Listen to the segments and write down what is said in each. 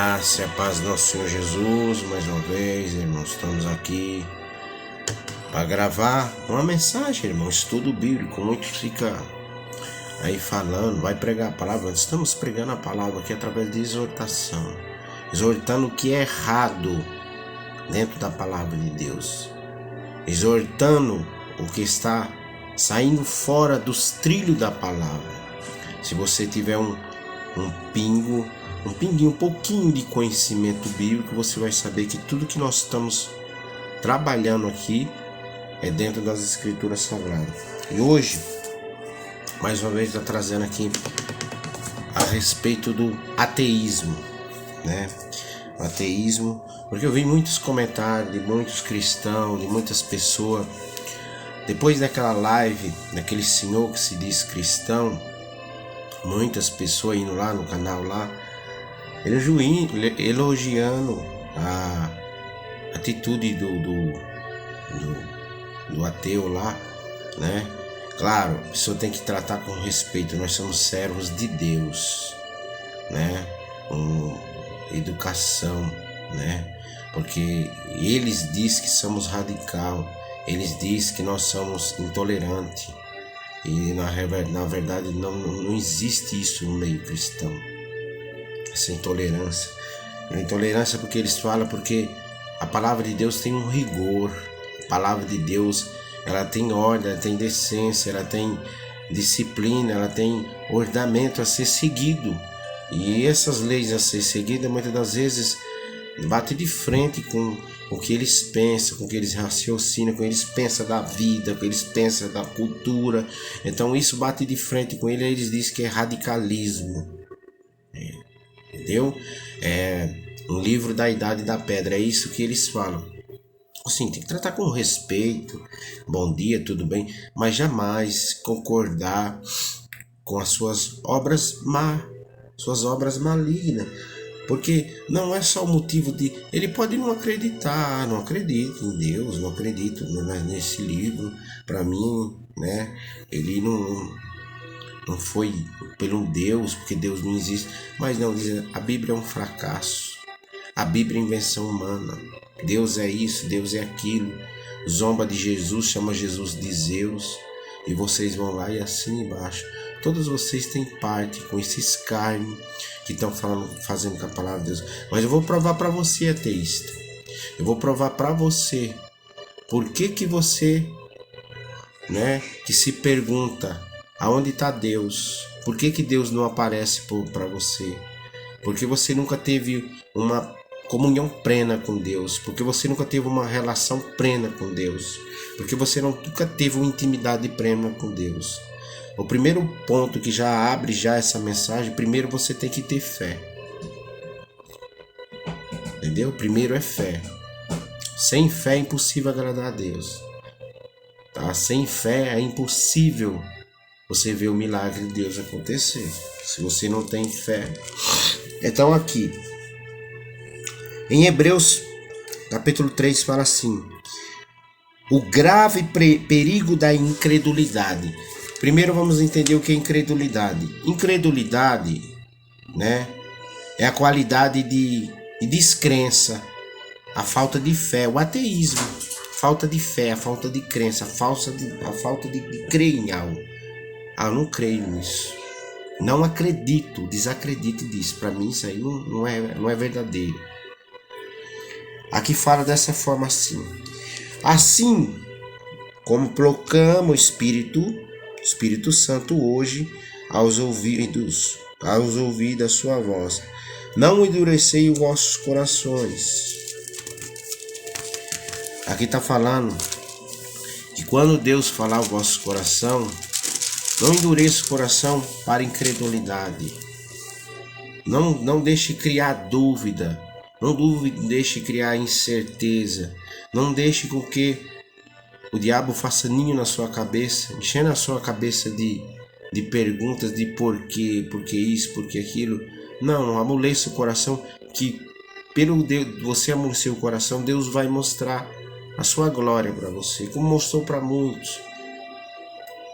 Graça e a paz do nosso Senhor Jesus, mais uma vez, irmãos, estamos aqui para gravar uma mensagem, irmão, estudo bíblico. Muitos ficam aí falando, vai pregar a palavra. Estamos pregando a palavra aqui através de exortação, exortando o que é errado dentro da palavra de Deus, exortando o que está saindo fora dos trilhos da palavra. Se você tiver um pinguinho, um pouquinho de conhecimento bíblico, você vai saber que tudo que nós estamos trabalhando aqui é dentro das escrituras sagradas. E hoje, mais uma vez, está trazendo aqui a respeito do ateísmo, né? O ateísmo, porque eu vi muitos comentários de muitos cristãos, de muitas pessoas, depois daquela live, daquele senhor que se diz cristão, muitas pessoas indo lá no canal lá, elogiando a atitude do ateu lá, né? Claro, a pessoa tem que tratar com respeito, nós somos servos de Deus, né? Com educação, né? Porque eles dizem que somos radical, eles dizem que nós somos intolerantes, e na verdade não existe isso no meio cristão, essa intolerância. A intolerância porque eles falam, porque a palavra de Deus tem um rigor, a palavra de Deus ela tem ordem, ela tem decência, ela tem disciplina, ela tem ordenamento a ser seguido, e essas leis a ser seguidas muitas das vezes bate de frente com o que eles pensam, com o que eles raciocinam, com o que eles pensam da vida, com o que eles pensam da cultura. Então isso bate de frente com ele, eles dizem que é radicalismo, entendeu? É um livro da Idade da Pedra, é isso que eles falam. Assim, tem que tratar com respeito, bom dia, tudo bem, mas jamais concordar com as suas obras malignas. Porque não é só o motivo de... Ele pode não acreditar, não acredito em Deus, não acredito nesse livro. Para mim, né? Ele não foi pelo Deus, porque Deus não existe. Mas não, diz, a Bíblia é um fracasso. A Bíblia é invenção humana. Deus é isso, Deus é aquilo. Zomba de Jesus, chama Jesus de Zeus. E vocês vão lá e assim embaixo. Todos vocês têm parte com esses carnes que estão fazendo com a palavra de Deus. Mas eu vou provar para você, ateísta. Eu vou provar para você por que você, né, que se pergunta aonde está Deus? Por que Deus não aparece para você? Porque você nunca teve uma comunhão plena com Deus, porque você nunca teve uma relação plena com Deus, porque você nunca teve uma intimidade plena com Deus. O primeiro ponto que já abre já essa mensagem, primeiro você tem que ter fé. Entendeu? Primeiro é fé. Sem fé é impossível agradar a Deus. Tá? Sem fé é impossível você ver o milagre de Deus acontecer. Se você não tem fé. Então aqui, em Hebreus capítulo 3 fala assim: o grave perigo da incredulidade. Primeiro vamos entender o que é incredulidade. Incredulidade, né, é a qualidade de descrença, a falta de fé, o ateísmo, falta de fé, a falta de crença, a falta de crer em algo. Eu não creio nisso, não acredito, desacredito disso. Para mim isso aí não é verdadeiro. Aqui fala dessa forma assim: assim como proclama o Espírito Santo hoje aos ouvidos a sua voz, não endureceis os vossos corações. Aqui está falando que quando Deus falar o vosso coração, não endureça o coração para incredulidade. Não deixe criar dúvida, não deixe criar incerteza, não deixe com que o diabo faça ninho na sua cabeça, enchendo a sua cabeça de perguntas de por quê isso, por que aquilo. Não, amoleça o coração, que pelo você amolecer o coração, Deus vai mostrar a sua glória para você, como mostrou para muitos.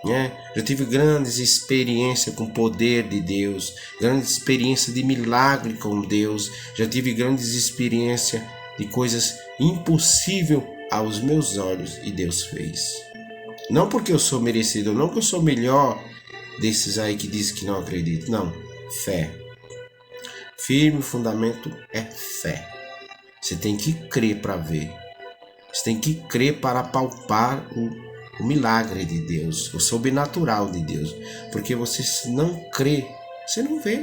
né? Já tive grandes experiências com o poder de Deus, grandes experiências de milagre com Deus, já tive grandes experiências de coisas impossíveis aos meus olhos e Deus fez. Não porque eu sou merecido, não que eu sou melhor desses aí que dizem que não acreditam, não, fé. Firme fundamento é fé. Você tem que crer para ver. Você tem que crer para palpar o milagre de Deus, o sobrenatural de Deus. Porque você não crê, você não vê.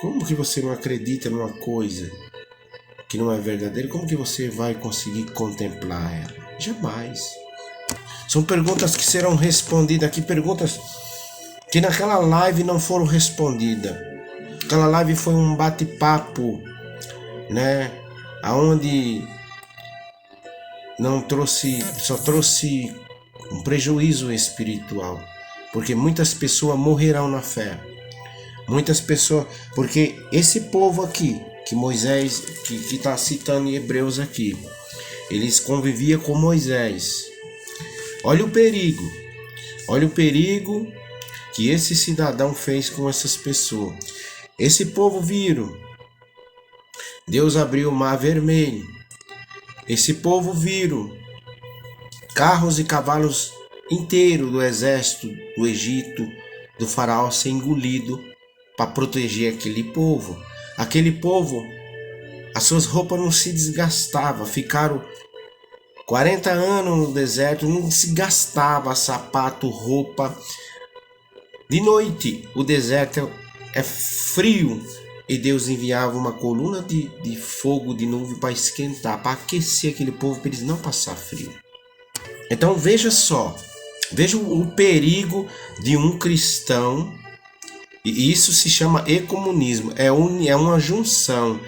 Como que você não acredita numa coisa que não é verdadeira? Como que você vai conseguir contemplar ela? Jamais. São perguntas que serão respondidas aqui, perguntas que naquela live não foram respondidas. Aquela live foi um bate-papo, né? Aonde só trouxe um prejuízo espiritual, porque muitas pessoas morrerão na fé. Muitas pessoas, porque esse povo aqui, que Moisés, que está citando em Hebreus aqui, eles conviviam com Moisés. Olha o perigo que esse cidadão fez com essas pessoas. Esse povo viram Deus abriu o mar vermelho. Esse povo viram carros e cavalos inteiros do exército do Egito, do faraó ser engolido para proteger aquele povo. Aquele povo, as suas roupas não se desgastavam, ficaram 40 anos no deserto, não se gastava sapato, roupa. De noite, o deserto é frio e Deus enviava uma coluna de fogo, de nuvem para esquentar, para aquecer aquele povo, para eles não passar frio. Então veja só, veja o perigo de um cristão, e isso se chama ecumenismo, é uma junção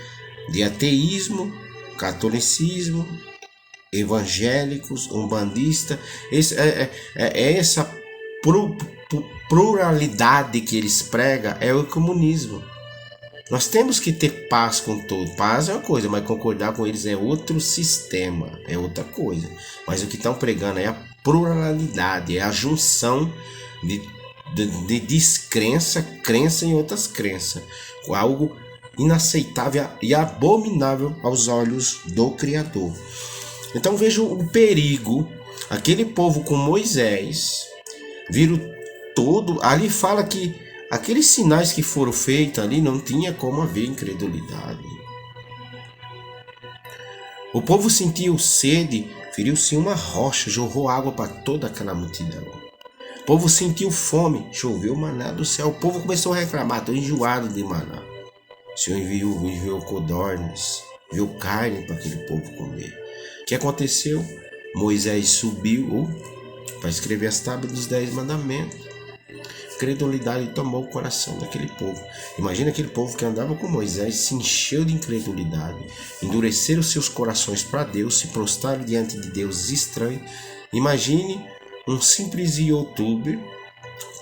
de ateísmo, catolicismo, evangélicos, umbandista, essa pluralidade que eles pregam é o ecumenismo. Nós temos que ter paz com todos. Paz é uma coisa, mas concordar com eles é outro sistema, é outra coisa. Mas o que estão pregando é a pluralidade, é a junção de descrença, crença em outras crenças. Algo inaceitável e abominável aos olhos do Criador. Então veja o perigo. Aquele povo com Moisés viram todo. Ali fala que aqueles sinais que foram feitos ali não tinha como haver incredulidade. O povo sentiu sede, feriu-se uma rocha, jorrou água para toda aquela multidão. O povo sentiu fome, choveu maná do céu. O povo começou a reclamar, estou enjoado de maná. O Senhor enviou codornas, enviou carne para aquele povo comer. O que aconteceu? Moisés subiu para escrever as tábuas dos 10 mandamentos. Incredulidade tomou o coração daquele povo. Imagina aquele povo que andava com Moisés, se encheu de incredulidade, endureceram seus corações para Deus, se prostraram diante de deuses estranhos. Imagine um simples youtuber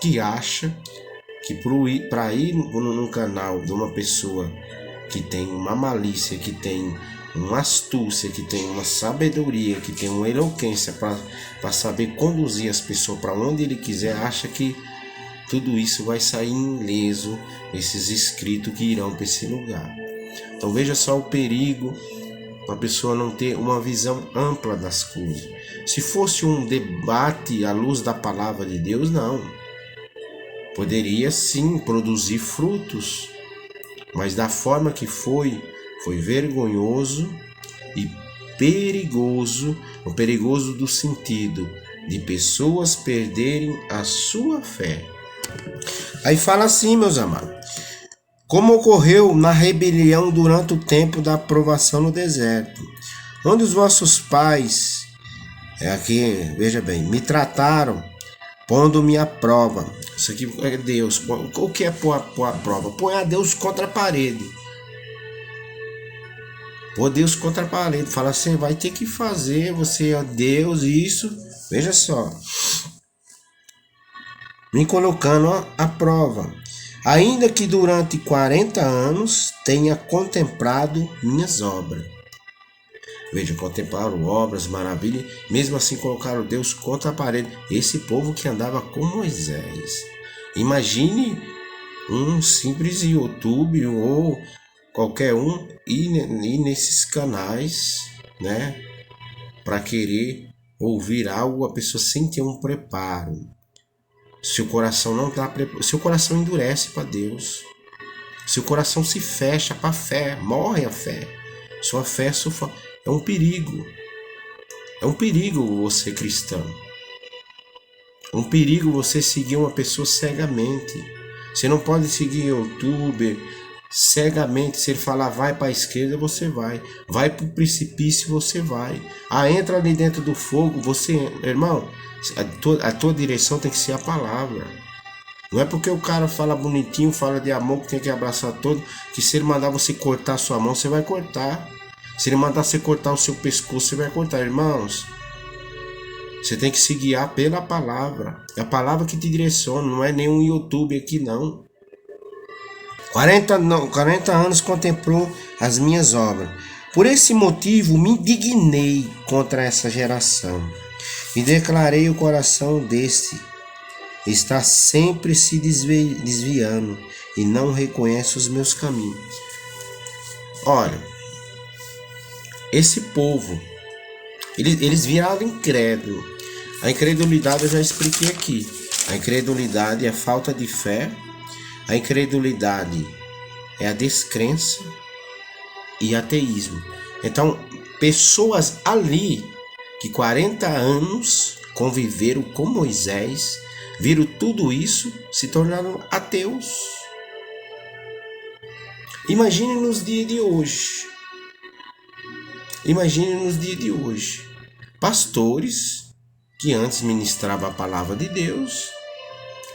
que acha que para ir num canal de uma pessoa que tem uma malícia, que tem uma astúcia, que tem uma sabedoria, que tem uma eloquência para saber conduzir as pessoas para onde ele quiser, acha que tudo isso vai sair ileso, esses inscritos que irão para esse lugar. Então veja só o perigo, uma pessoa não ter uma visão ampla das coisas. Se fosse um debate à luz da palavra de Deus, não. Poderia sim produzir frutos, mas da forma que foi vergonhoso e perigoso, o perigoso do sentido de pessoas perderem a sua fé. Aí fala assim, meus amados, como ocorreu na rebelião durante o tempo da provação no deserto, onde os vossos pais, aqui, veja bem, me trataram, pondo-me à prova. Isso aqui é Deus. O que é pôr a prova? Põe a Deus contra a parede. Pôr Deus contra a parede. Fala assim, vai ter que fazer, você é Deus, isso. Veja só. Me colocando à prova. Ainda que durante 40 anos tenha contemplado minhas obras. Veja, contemplaram obras, maravilhas, mesmo assim colocaram Deus contra a parede. Esse povo que andava com Moisés. Imagine um simples YouTube ou qualquer um ir nesses canais, né? Para querer ouvir algo, a pessoa sem ter um preparo. Seu coração não está preparado, seu coração endurece para Deus. Seu coração se fecha para a fé, morre a fé. Sua fé é um perigo. É um perigo você cristão. É um perigo você seguir uma pessoa cegamente. Você não pode seguir youtuber cegamente. Se ele falar vai para a esquerda, você vai. Vai para o precipício, você vai. Entra ali dentro do fogo, você... Irmão, a tua direção tem que ser a palavra. Não é porque o cara fala bonitinho, fala de amor, que tem que abraçar todo, que se ele mandar você cortar a sua mão, você vai cortar. Se ele mandar você cortar o seu pescoço, você vai cortar. Irmãos, você tem que se guiar pela palavra. É a palavra que te direciona, não é nenhum YouTube aqui não. 40 anos contemplou as minhas obras. Por esse motivo me indignei contra essa geração e declarei o coração deste está sempre se desviando e não reconhece os meus caminhos. Olha, esse povo, eles viraram incrédulo. A incredulidade eu já expliquei aqui. A incredulidade é falta de fé. A incredulidade é a descrença e ateísmo. Então, pessoas ali que 40 anos conviveram com Moisés, viram tudo isso, se tornaram ateus. Imagine nos dias de hoje. Imagine nos dias de hoje. Pastores que antes ministravam a palavra de Deus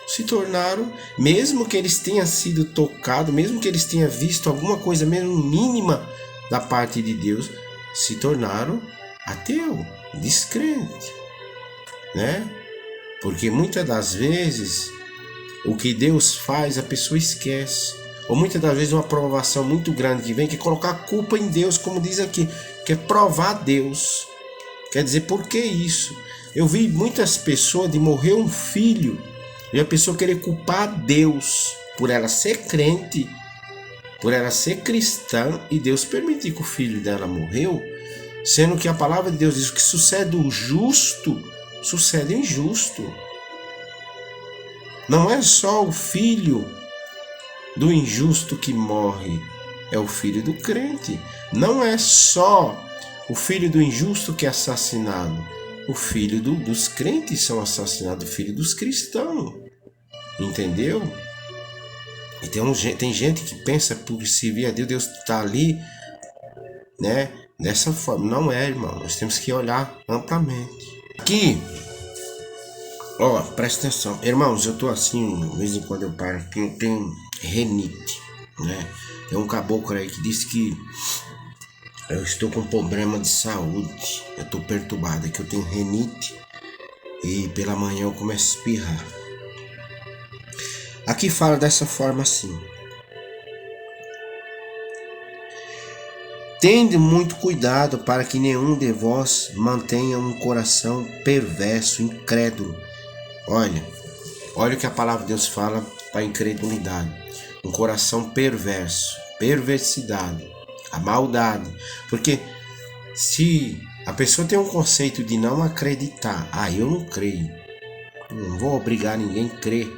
se tornaram, mesmo que eles tenham sido tocados, mesmo que eles tenham visto alguma coisa mesmo mínima da parte de Deus, se tornaram ateu, descrente, né? Porque muitas das vezes o que Deus faz a pessoa esquece. Ou muitas das vezes uma provação muito grande que vem, que é colocar a culpa em Deus, como diz aqui, que é provar Deus. Quer dizer, por que isso? Eu vi muitas pessoas de morrer um filho e a pessoa querer culpar Deus por ela ser crente, por ela ser cristã, e Deus permitir que o filho dela morreu, sendo que a palavra de Deus diz que sucede o justo, sucede o injusto. Não é só o filho do injusto que morre, é o filho do crente. Não é só o filho do injusto que é assassinado, o filho dos crentes são assassinados, o filho dos cristãos. Entendeu? E tem gente que pensa por servir a Deus, Deus está ali, né? Dessa forma. Não é, irmão. Nós temos que olhar amplamente. Aqui, ó, presta atenção. Irmãos, eu tô assim, de vez em quando eu paro aqui, eu tenho renite, né? Tem um caboclo aí que disse que eu estou com problema de saúde. Eu tô perturbado, é que eu tenho renite e pela manhã eu começo a espirrar. Aqui fala dessa forma assim: tende muito cuidado para que nenhum de vós mantenha um coração perverso, incrédulo. Olha o que a palavra de Deus fala para a incredulidade. Um coração perverso, perversidade, a maldade. Porque se a pessoa tem um conceito de não acreditar, eu não creio, não vou obrigar ninguém a crer,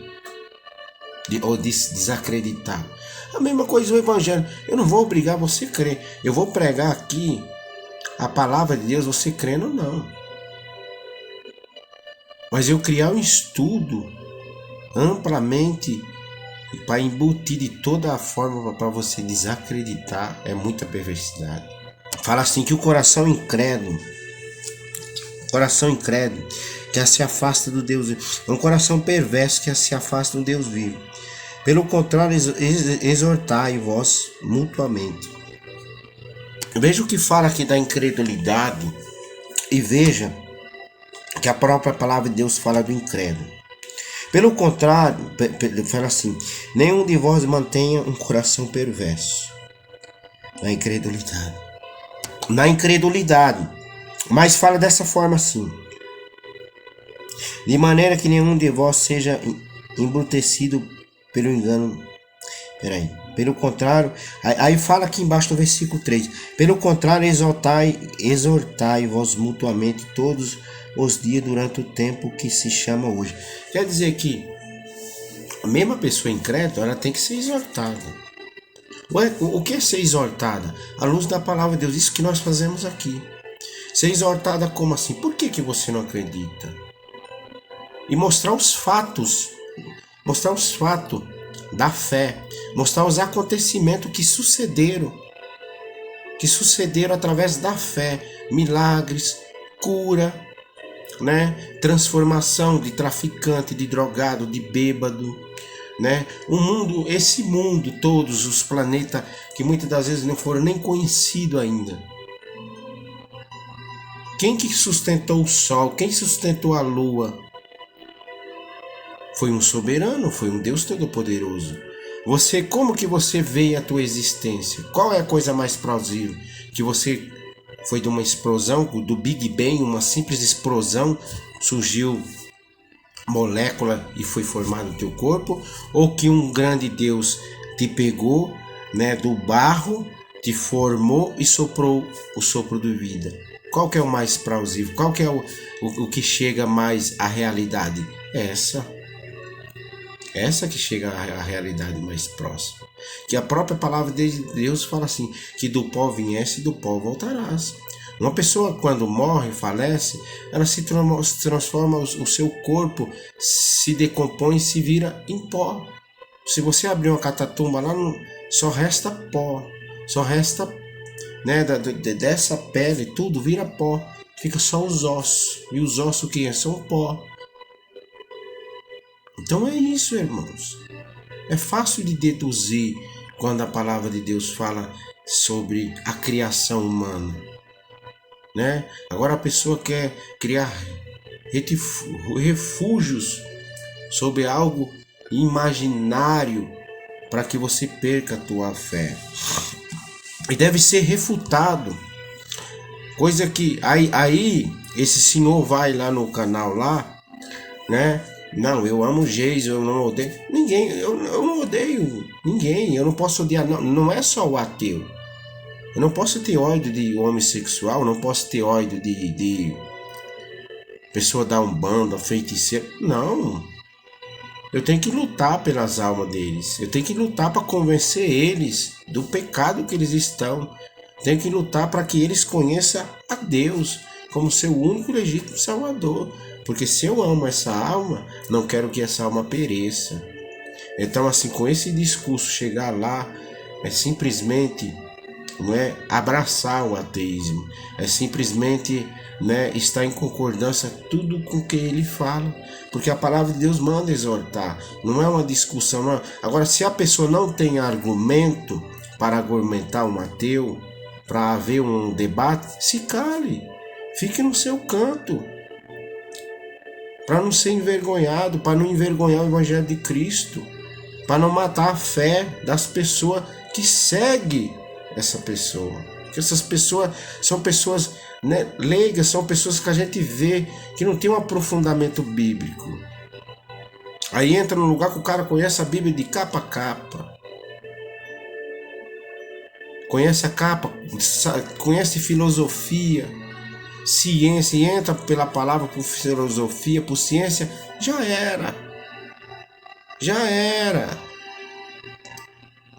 ou desacreditar. A mesma coisa o evangelho, eu não vou obrigar você a crer, eu vou pregar aqui a palavra de Deus, você crendo ou não. Mas eu criar um estudo amplamente e para embutir de toda a forma para você desacreditar, é muita perversidade. Fala assim que o coração incrédulo que se afasta do Deus vivo, é um coração perverso que se afasta do Deus vivo. Pelo contrário, exortai-vos mutuamente. Veja o que fala aqui da incredulidade e veja que a própria palavra de Deus fala do incrédulo. Pelo contrário, fala assim: nenhum de vós mantenha um coração perverso. A incredulidade. na incredulidade. Mas fala dessa forma assim: de maneira que nenhum de vós seja embrutecido pelo engano. Pelo contrário, aí fala aqui embaixo no versículo 3: pelo contrário, exortai-vos mutuamente todos os dias durante o tempo que se chama hoje. Quer dizer que a mesma pessoa incrédula, ela tem que ser exortada. O que é ser exortada? À luz da palavra de Deus, isso que nós fazemos aqui. Ser exortada como assim? Por que você não acredita? E mostrar os fatos da fé, mostrar os acontecimentos que sucederam através da fé, milagres, cura, né? Transformação de traficante, de drogado, de bêbado, né? Esse mundo, todos os planetas que muitas das vezes não foram nem conhecidos ainda. Quem que sustentou o sol? Quem sustentou a lua? Foi um soberano, foi um Deus todo-poderoso. Como que você vê a tua existência? Qual é a coisa mais plausível? Que você foi de uma explosão, do Big Bang, uma simples explosão, surgiu molécula e foi formado no teu corpo? Ou que um grande Deus te pegou, né, do barro, te formou e soprou o sopro de vida? Qual que é o mais plausível? Qual que é o que chega mais à realidade? Essa que chega à realidade mais próxima. Que a própria palavra de Deus fala assim, que do pó viesse e do pó voltarás. Uma pessoa quando morre, falece, ela se transforma, o seu corpo se decompõe e se vira em pó. Se você abrir uma catatumba lá, só resta pó. Só resta, né, dessa pele, tudo vira pó. Fica só os ossos. E os ossos que são pó. Então é isso, irmãos. É fácil de deduzir quando a palavra de Deus fala sobre a criação humana, né? Agora a pessoa quer criar refúgios sobre algo imaginário para que você perca a tua fé. E deve ser refutado. Coisa que aí esse senhor vai lá no canal lá, né? Não, eu amo Geis, eu não odeio ninguém, eu não odeio ninguém, eu não posso odiar, não é só o ateu. Eu não posso ter ódio de homossexual, não posso ter ódio de pessoa da Umbanda, feiticeira, não. Eu tenho que lutar pelas almas deles, eu tenho que lutar para convencer eles do pecado que eles estão, tenho que lutar para que eles conheçam a Deus como seu único e legítimo Salvador. Porque se eu amo essa alma, não quero que essa alma pereça. Então, assim, com esse discurso chegar lá, é simplesmente, não é, abraçar o ateísmo. É simplesmente, né, estar em concordância tudo com o que ele fala. Porque a palavra de Deus manda exortar. Não é uma discussão. Não é. Agora, se a pessoa não tem argumento para argumentar um ateu, para haver um debate, se cale. Fique no seu canto. Para não ser envergonhado, para não envergonhar o Evangelho de Cristo, para não matar a fé das pessoas que seguem essa pessoa. Porque essas pessoas são pessoas, né, leigas, são pessoas que a gente vê que não tem um aprofundamento bíblico. Aí entra num lugar que o cara conhece a Bíblia de capa a capa. Conhece a capa, conhece filosofia, ciência, e entra pela palavra por filosofia, por ciência, já era.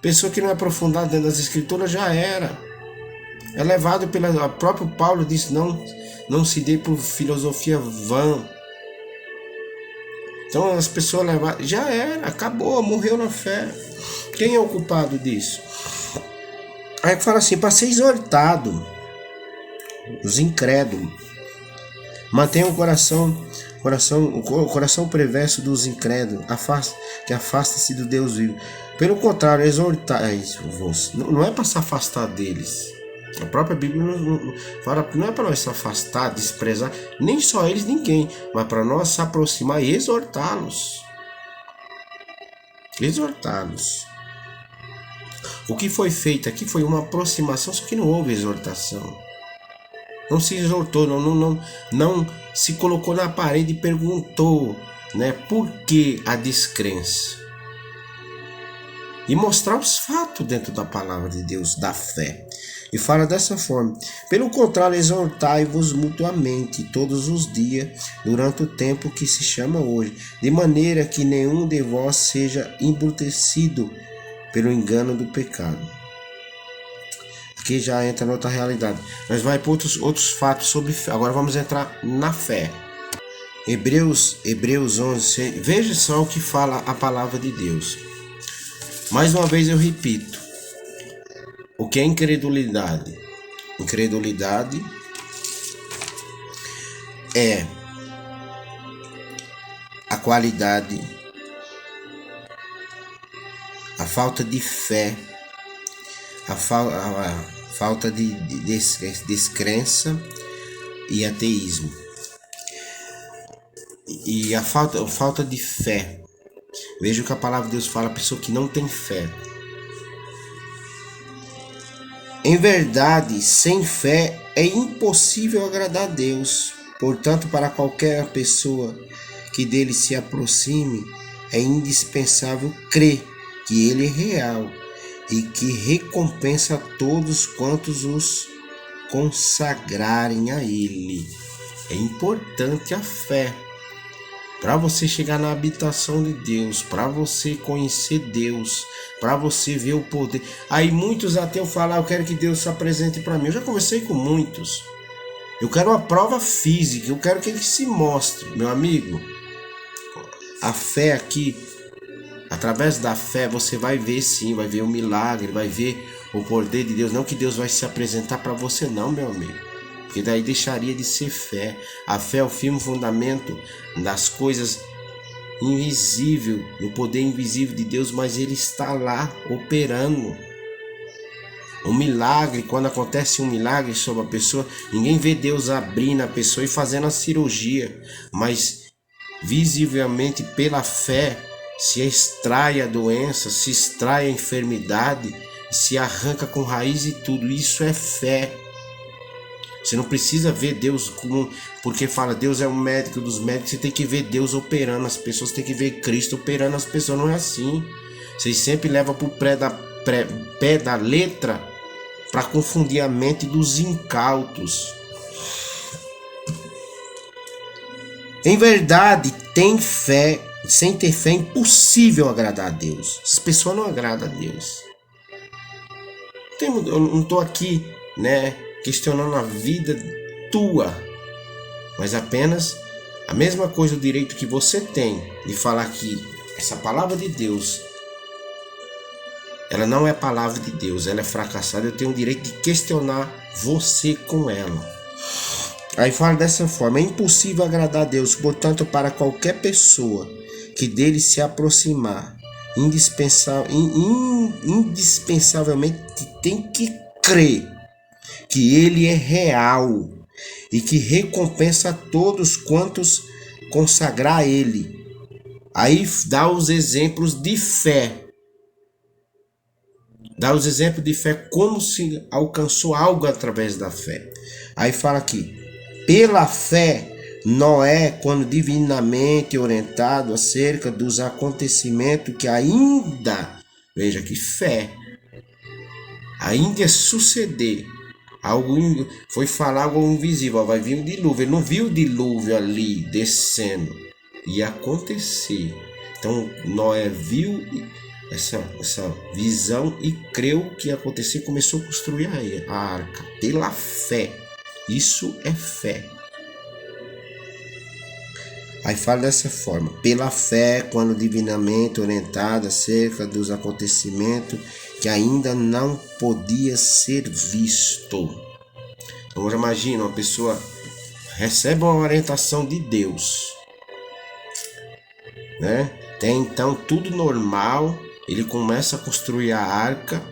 Pessoa que não é aprofundada dentro das escrituras, já era. É levado pela... O próprio Paulo disse, não se dê por filosofia vã. Então as pessoas levaram, já era, acabou, morreu na fé. Quem é o culpado disso? Aí fala assim, para ser exortado, os incrédulos, mantenha o coração perverso dos incrédulos, que afasta-se do Deus vivo. Pelo contrário, exortai-vos. Não é para se afastar deles. A própria Bíblia não fala, não é para nós se afastar, desprezar, nem só eles, ninguém, mas para nós se aproximar e exortá-los. O que foi feito aqui foi uma aproximação, só que não houve exortação. não se exortou, não se colocou na parede e perguntou, né, por que a descrença. E mostrar os fatos dentro da palavra de Deus, da fé. E fala dessa forma: pelo contrário, exortai-vos mutuamente todos os dias, durante o tempo que se chama hoje, de maneira que nenhum de vós seja embrutecido pelo engano do pecado. Aqui já entra noutra realidade. Nós vamos para outros fatos sobre fé. Agora vamos entrar na fé. Hebreus 11, veja só o que fala a palavra de Deus. Mais uma vez eu repito, o que é incredulidade? Incredulidade é a qualidade, a falta de fé, a falta de descrença e ateísmo. E a falta de fé. Veja o que a palavra de Deus fala, a pessoa que não tem fé. Em verdade, sem fé é impossível agradar a Deus. Portanto, para qualquer pessoa que dele se aproxime, é indispensável crer que ele é real e que recompensa a todos quantos os consagrarem a ele. É importante a fé. Para você chegar na habitação de Deus, para você conhecer Deus, para você ver o poder. Aí muitos ateus falam, eu quero que Deus se apresente para mim. Eu já conversei com muitos. Eu quero uma prova física, eu quero que ele se mostre. Meu amigo, a fé aqui, através da fé você vai ver sim, vai ver o milagre, vai ver o poder de Deus. Não que Deus vai se apresentar para você não, meu amigo. Porque daí deixaria de ser fé. A fé é o firme fundamento das coisas invisíveis, do poder invisível de Deus, mas ele está lá operando. Um milagre, quando acontece um milagre sobre a pessoa, ninguém vê Deus abrindo a pessoa e fazendo a cirurgia, mas visivelmente pela fé se extrai a doença, se extrai a enfermidade, se arranca com raiz e tudo. Isso é fé. Você não precisa ver Deus como, porque fala Deus é o médico dos médicos, você tem que ver Deus operando as pessoas, tem que ver Cristo operando as pessoas, não é assim. Vocês sempre levam para o pé da letra para confundir a mente dos incautos. Em verdade, tem fé, sem ter fé é impossível agradar a Deus. As pessoas não agradam a Deus. Eu não estou aqui, né, questionando a vida tua, mas apenas a mesma coisa, o direito que você tem de falar que essa palavra de Deus, ela não é palavra de Deus, ela é fracassada. Eu tenho o direito de questionar você com ela. Aí fala dessa forma: é impossível agradar a Deus, portanto, para qualquer pessoa que dele se aproximar, indispensavelmente tem que crer que ele é real e que recompensa a todos quantos consagrar a ele. Aí dá os exemplos de fé. Dá os exemplos de fé, como se alcançou algo através da fé. Aí fala aqui: pela fé, Noé, quando divinamente orientado acerca dos acontecimentos que ainda, veja que fé, ainda ia suceder, algo foi falar algo invisível, vai vir um dilúvio. Ele não viu o dilúvio ali descendo, ia acontecer. Então Noé viu essa visão e creu que ia acontecer, começou a construir a arca pela fé. Isso é fé. Aí fala dessa forma: pela fé, quando divinamente orientada acerca dos acontecimentos que ainda não podia ser visto. Então imagina, uma pessoa recebe uma orientação de Deus, né? Tem então tudo normal, ele começa a construir a arca,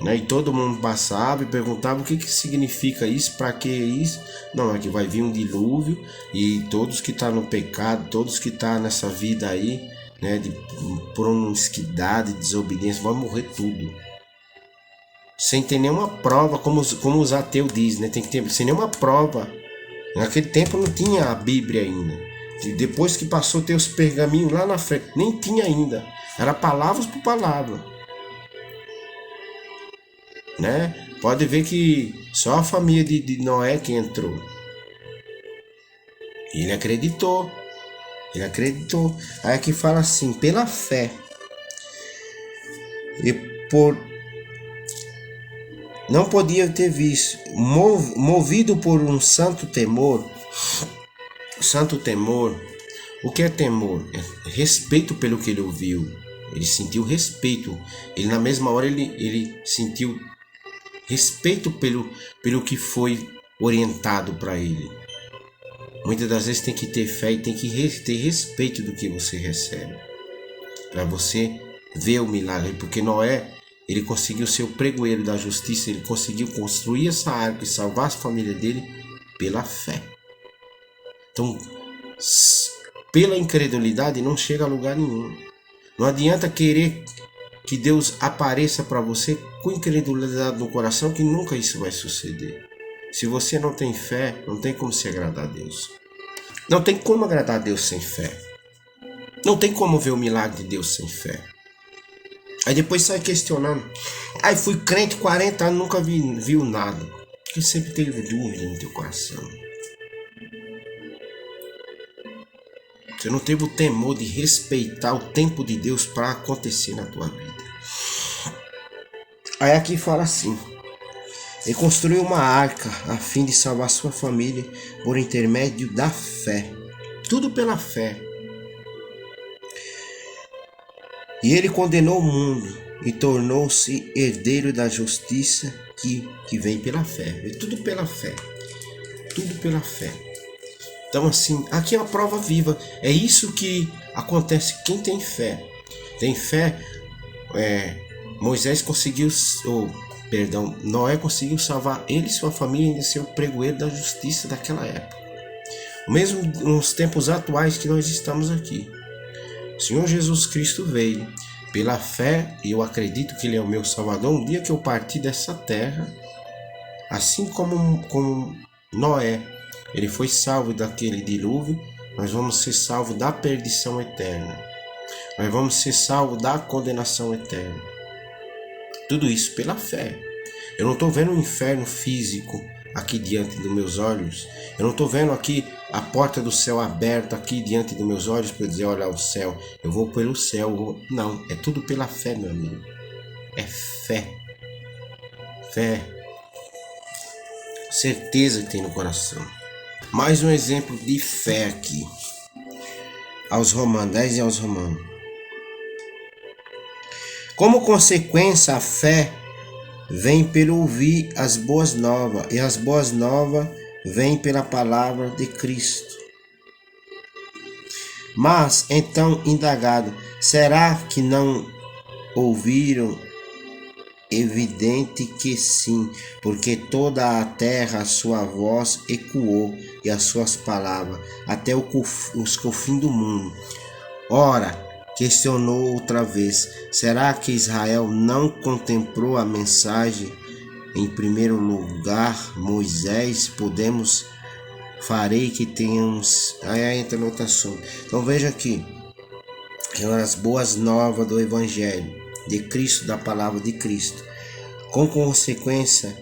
né? E todo mundo passava e perguntava o que significa isso, para que isso? Não, é que vai vir um dilúvio e todos que estão no pecado, todos que estão nessa vida aí, né, de promiscuidade, desobediência, vai morrer tudo. sem ter nenhuma prova, como os ateus dizem, né? Tem que ter sem nenhuma prova. Naquele tempo não tinha a Bíblia ainda. E depois que passou a ter os pergaminhos lá na frente, nem tinha ainda. Era palavras por palavra. Né? Pode ver que só a família de Noé que entrou. Ele acreditou. Ele acreditou. Aí aqui fala assim, pela fé. E por... Não podia ter visto. Movido por um santo temor. Santo temor. O que é temor? É respeito pelo que ele ouviu. Ele sentiu respeito. Ele na mesma hora ele sentiu respeito pelo que foi orientado para ele. Muitas das vezes tem que ter fé e tem que ter respeito do que você recebe. Para você ver o milagre. Porque Noé, ele conseguiu ser o pregoeiro da justiça. Ele conseguiu construir essa arca e salvar a família dele pela fé. Então, pela incredulidade não chega a lugar nenhum. Não adianta querer que Deus apareça para você com incredulidade no coração, que nunca isso vai suceder. Se você não tem fé, não tem como se agradar a Deus. Não tem como agradar a Deus sem fé. Não tem como ver o milagre de Deus sem fé. Aí depois sai questionando. Aí fui crente 40 anos, nunca viu nada. Porque sempre teve dúvida no teu coração. Você não teve o temor de respeitar o tempo de Deus para acontecer na tua vida. Aí aqui fala assim. Ele construiu uma arca a fim de salvar sua família por intermédio da fé. Tudo pela fé. E ele condenou o mundo e tornou-se herdeiro da justiça que vem pela fé. Tudo pela fé. Tudo pela fé. Então assim, aqui é uma prova viva. É isso que acontece quem tem fé. Tem fé. Moisés conseguiu, Noé conseguiu salvar ele e sua família e ser o pregoeiro da justiça daquela época. Mesmo nos tempos atuais que nós estamos aqui. O Senhor Jesus Cristo veio pela fé, e eu acredito que Ele é o meu Salvador. Um dia que eu partir dessa terra, assim como Noé, ele foi salvo daquele dilúvio, nós vamos ser salvos da perdição eterna. Nós vamos ser salvos da condenação eterna. Tudo isso pela fé. Eu não estou vendo um inferno físico aqui diante dos meus olhos. Eu não estou vendo aqui a porta do céu aberta aqui diante dos meus olhos para dizer, olha o céu, eu vou pelo céu. Não, é tudo pela fé, meu amigo. É fé. Fé. Certeza que tem no coração. Mais um exemplo de fé aqui. Aos Romanos, 10 e aos Romanos. Como consequência, a fé vem pelo ouvir as boas novas, e as boas novas vêm pela palavra de Cristo. Mas, então, indagado, será que não ouviram? Evidente que sim, porque toda a terra a sua voz ecoou e as suas palavras, até os confins do mundo. Ora, questionou outra vez, será que Israel não contemplou a mensagem? Em primeiro lugar, Moisés, farei que tenhamos... Aí entra no outro assunto. Então veja aqui, as boas novas do Evangelho de Cristo, da palavra de Cristo. Com consequência,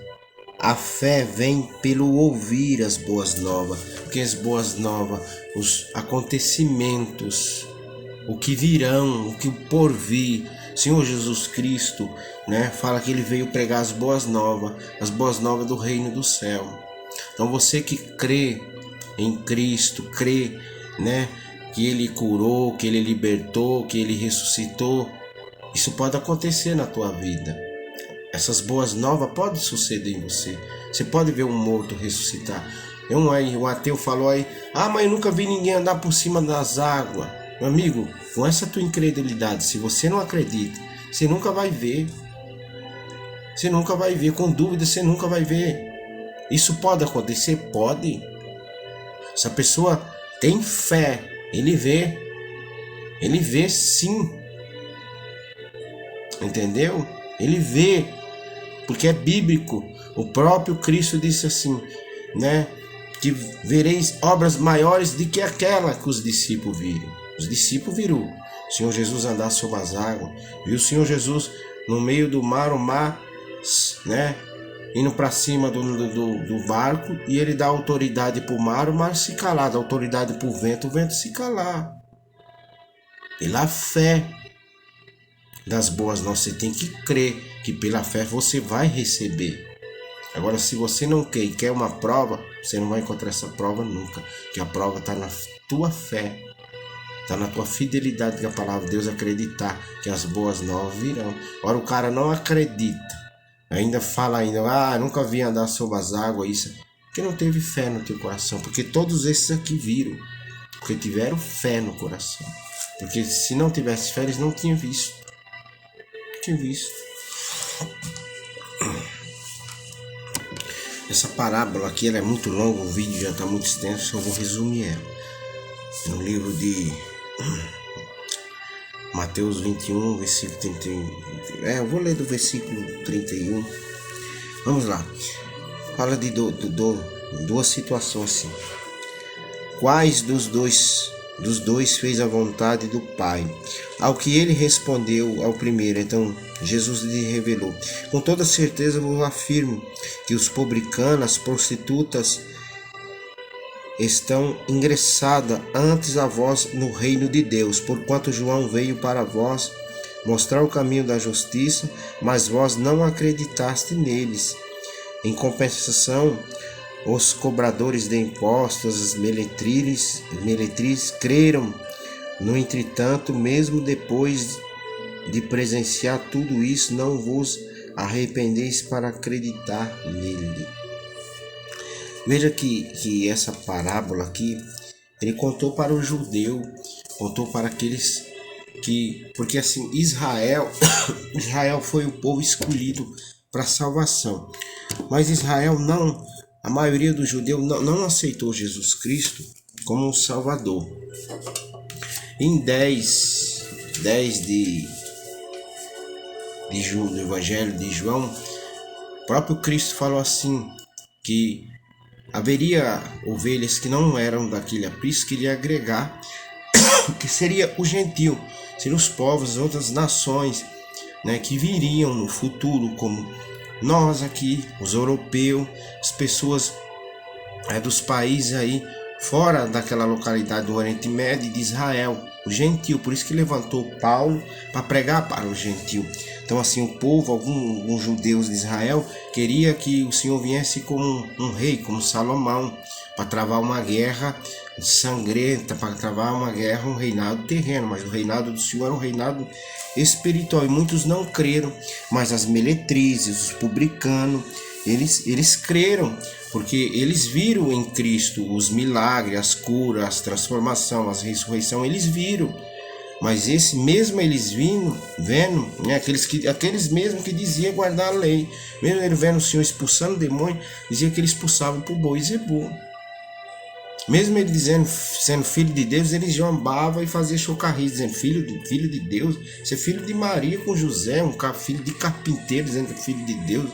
a fé vem pelo ouvir as boas novas. Porque as boas novas, os acontecimentos, o que virão, o que por vir. Senhor Jesus Cristo, né, fala que ele veio pregar as boas novas do reino do céu. Então você que crê em Cristo, crê, né, que ele curou, que ele libertou, que ele ressuscitou, isso pode acontecer na tua vida. Essas boas novas podem suceder em você. Você pode ver um morto ressuscitar. Um ateu falou aí, mas eu nunca vi ninguém andar por cima das águas. Meu amigo, com essa tua incredulidade, se você não acredita, você nunca vai ver. Você nunca vai ver, com dúvida você nunca vai ver. Isso pode acontecer? Pode. Se a pessoa tem fé, ele vê. Ele vê sim. Entendeu? Ele vê. porque é bíblico. O próprio Cristo disse assim, né? Que vereis obras maiores do que aquela que os discípulos viram. Os discípulos viram o Senhor Jesus andar sobre as águas, viu o Senhor Jesus no meio do mar, o mar, né? Indo para cima do barco, e ele dá autoridade para o mar se calar, dá autoridade para o vento se calar. Pela fé das boas novas, você tem que crer que pela fé você vai receber. Agora, se você não quer e quer uma prova, você não vai encontrar essa prova nunca, que a prova está na tua fé, está na tua fidelidade com a palavra de Deus, acreditar que as boas novas virão. Ora, o cara não acredita, ainda fala nunca vi andar sobre as águas, isso, porque não teve fé no teu coração, porque todos esses aqui viram, porque tiveram fé no coração, porque se não tivesse fé, eles não tinham visto. Essa parábola aqui, ela é muito longa, o vídeo já está muito extenso, eu vou resumir ela. No livro de Mateus 21, versículo 31. Eu vou ler do versículo 31. Vamos lá. Fala de duas situações assim. Quais dos dois fez a vontade do Pai? Ao que ele respondeu ao primeiro. Então Jesus lhe revelou: com toda certeza vos afirmo que os publicanos, as prostitutas, estão ingressadas antes a vós no reino de Deus, porquanto João veio para vós mostrar o caminho da justiça, mas vós não acreditaste neles. Em compensação, os cobradores de impostos, as meretrizes creram. No entretanto, mesmo depois de presenciar tudo isso, não vos arrependeis para acreditar nele. Veja que essa parábola aqui, ele contou para o judeu, contou para aqueles que... Porque assim, Israel foi o povo escolhido para a salvação. Mas Israel não... A maioria dos judeus não aceitou Jesus Cristo como um Salvador. Em 10 do Evangelho de João, o próprio Cristo falou assim, que haveria ovelhas que não eram daquele aprisco que ele ia agregar, que seria o gentio, seriam os povos, outras nações, né, que viriam no futuro como nós aqui, os europeus, as pessoas dos países aí fora daquela localidade do Oriente Médio e de Israel, o gentio. Por isso que levantou Paulo para pregar para o gentio. Então assim, o povo, alguns judeus de Israel queria que o Senhor viesse como um rei, como Salomão, para travar uma guerra sangrenta, para travar uma guerra, um reinado terreno, mas o reinado do Senhor era um reinado espiritual, e muitos não creram, mas as meretrizes, os publicanos, eles creram, porque eles viram em Cristo os milagres, as curas, as transformações, as ressurreições, eles viram. Mas esse mesmo eles vendo, né, aqueles mesmos que diziam guardar a lei, mesmo ele vendo o Senhor expulsando o demônio, dizia que ele expulsava por boi e zebú. Mesmo ele dizendo, sendo filho de Deus, ele zombava e fazia chocarris, dizendo filho de Deus, você é filho de Maria com José, filho de carpinteiro, dizendo que é filho de Deus.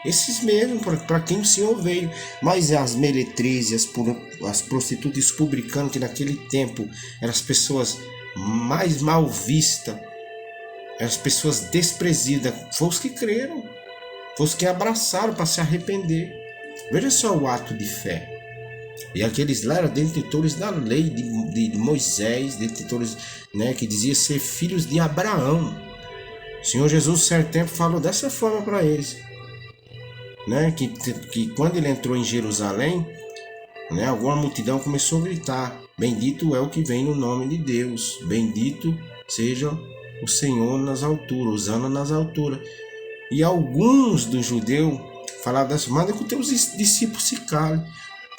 Esses mesmos, para quem o Senhor veio. Mas as meretrizes, as prostitutas publicanas, que naquele tempo eram as pessoas mais mal vistas, as pessoas desprezidas, foram os que creram, foram os que abraçaram para se arrepender. Veja só o ato de fé. E aqueles lá eram detentores da lei de Moisés, detentores, né, que dizia ser filhos de Abraão. O Senhor Jesus, certo tempo, falou dessa forma para eles, né, que quando ele entrou em Jerusalém, né, alguma multidão começou a gritar: bendito é o que vem no nome de Deus, bendito seja o Senhor nas alturas, Hosana nas alturas. E alguns dos judeus falavam dessa: manda que os teus discípulos se calem.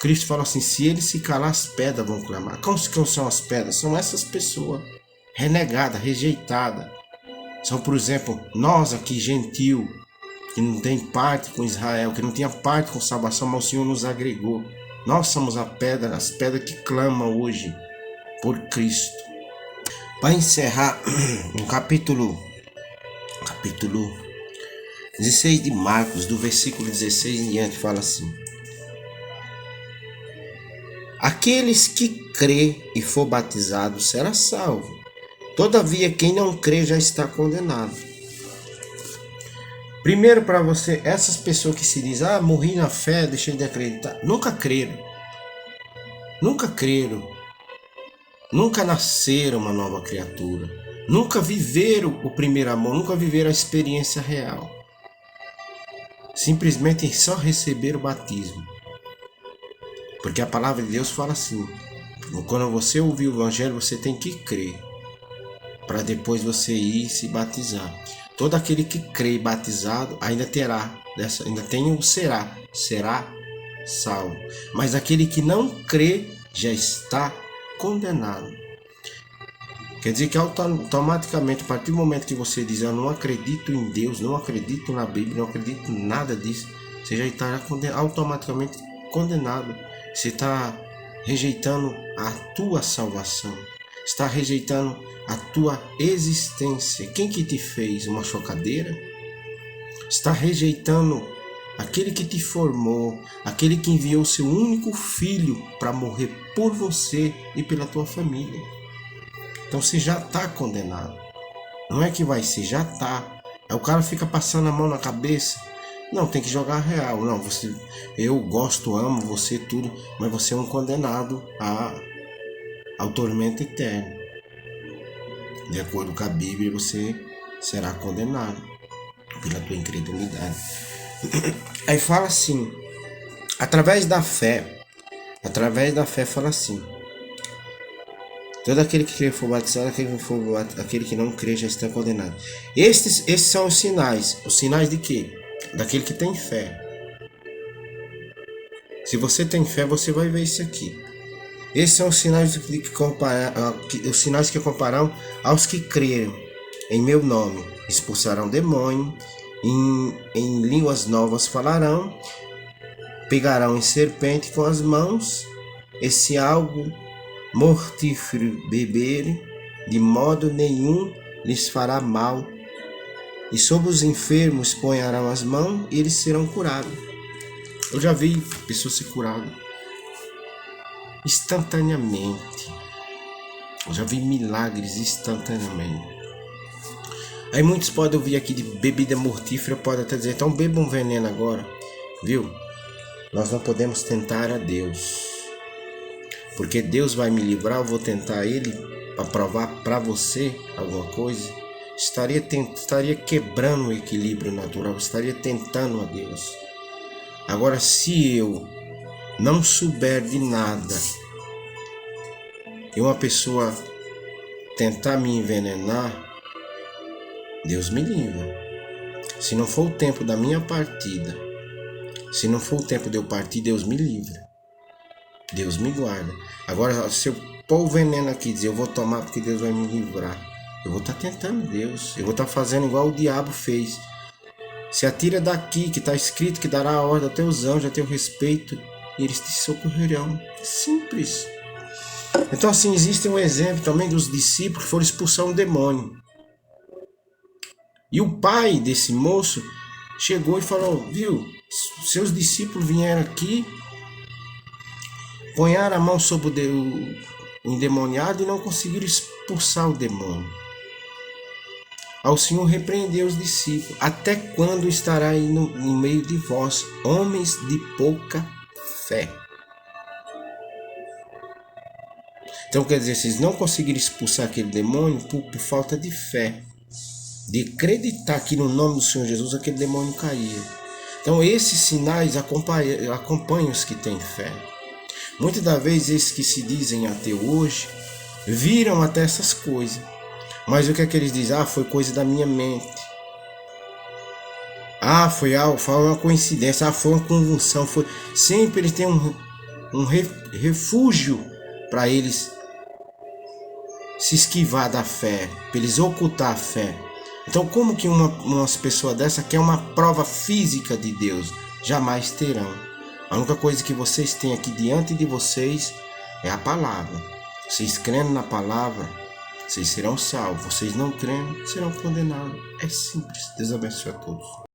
Cristo fala assim: se eles se calar, as pedras vão clamar. Quais são as pedras? São essas pessoas renegadas, rejeitadas. São, por exemplo, nós aqui, gentio, que não tem parte com Israel, que não tinha parte com salvação, mas o Senhor nos agregou. Nós somos as pedras que clamam hoje por Cristo. Para encerrar, no capítulo 16 de Marcos, do versículo 16 em diante, fala assim: aqueles que crê e for batizado será salvo. Todavia, quem não crê já está condenado. Primeiro, para você, essas pessoas que se dizem, morri na fé, deixei de acreditar, nunca creram. Nunca creram. Nunca nasceram uma nova criatura. Nunca viveram o primeiro amor, nunca viveram a experiência real. Simplesmente só receberam o batismo. Porque a palavra de Deus fala assim: quando você ouvir o evangelho, você tem que crer, para depois você ir se batizar. Todo aquele que crê batizado ainda tem o será salvo. Mas aquele que não crê já está condenado. Quer dizer que automaticamente, a partir do momento que você diz, eu não acredito em Deus, não acredito na Bíblia, não acredito em nada disso, você já está automaticamente condenado. Você está rejeitando a tua salvação, está rejeitando a tua existência. Quem que te fez? Uma chocadeira? Está rejeitando aquele que te formou, aquele que enviou seu único filho para morrer por você e pela tua família. Então você já está condenado. Não é que vai ser, já está. Aí o cara fica passando a mão na cabeça. Não, tem que jogar real. Não, eu gosto, amo você, tudo, mas você é um condenado ao tormento eterno. De acordo com a Bíblia, você será condenado pela tua incredulidade. Aí fala assim, através da fé fala assim: todo aquele que crê for batizado, aquele que não crê já está condenado. Esses são os sinais de quê? Daquele que tem fé. Se você tem fé, você vai ver isso aqui. Esses são os sinais que compararão aos que creram em meu nome. Expulsarão demônio, em línguas novas falarão, pegarão em serpente com as mãos, e se algo mortífero beberem, de modo nenhum lhes fará mal. E sobre os enfermos ponharão as mãos e eles serão curados. Eu já vi pessoas se curarem instantaneamente. Eu já vi milagres instantaneamente. Aí muitos podem ouvir aqui de bebida mortífera, podem até dizer, então beba um veneno agora. Viu? Nós não podemos tentar a Deus. Porque Deus vai me livrar, eu vou tentar Ele para provar para você alguma coisa. Estaria quebrando o equilíbrio natural, estaria tentando a Deus. Agora, se eu não souber de nada e uma pessoa tentar me envenenar, Deus me livre. Se não for o tempo da minha partida, se não for o tempo de eu partir, Deus me livre. Deus me guarda. Agora, se eu pôr o veneno aqui e dizer eu vou tomar porque Deus vai me livrar, eu vou estar tentando Deus. Eu vou estar fazendo igual o diabo fez. Se atira daqui, que está escrito que dará a ordem a teus anjos, a teu respeito, e eles te socorrerão. Simples. Então assim, existe um exemplo também dos discípulos que foram expulsar um demônio. E o pai desse moço chegou e falou, viu, seus discípulos vieram aqui, ponharam a mão sobre o endemoniado e não conseguiram expulsar o demônio. Ao Senhor repreendeu os discípulos. Até quando estará aí no meio de vós, homens de pouca fé? Então quer dizer, vocês não conseguiram expulsar aquele demônio por falta de fé. De acreditar que no nome do Senhor Jesus aquele demônio caía. Então esses sinais acompanham os que têm fé. Muitas das vezes esses que se dizem até hoje viram até essas coisas. Mas o que é que eles dizem? Foi coisa da minha mente. Foi uma coincidência. Foi uma convulsão. Sempre eles têm um refúgio para eles se esquivar da fé, para eles ocultar a fé. Então como que uma pessoa dessa quer uma prova física de Deus? Jamais terão. A única coisa que vocês têm aqui diante de vocês é a palavra. Vocês crendo na palavra, vocês serão salvos. Vocês não crendo, serão condenados. É simples. Deus abençoe a todos.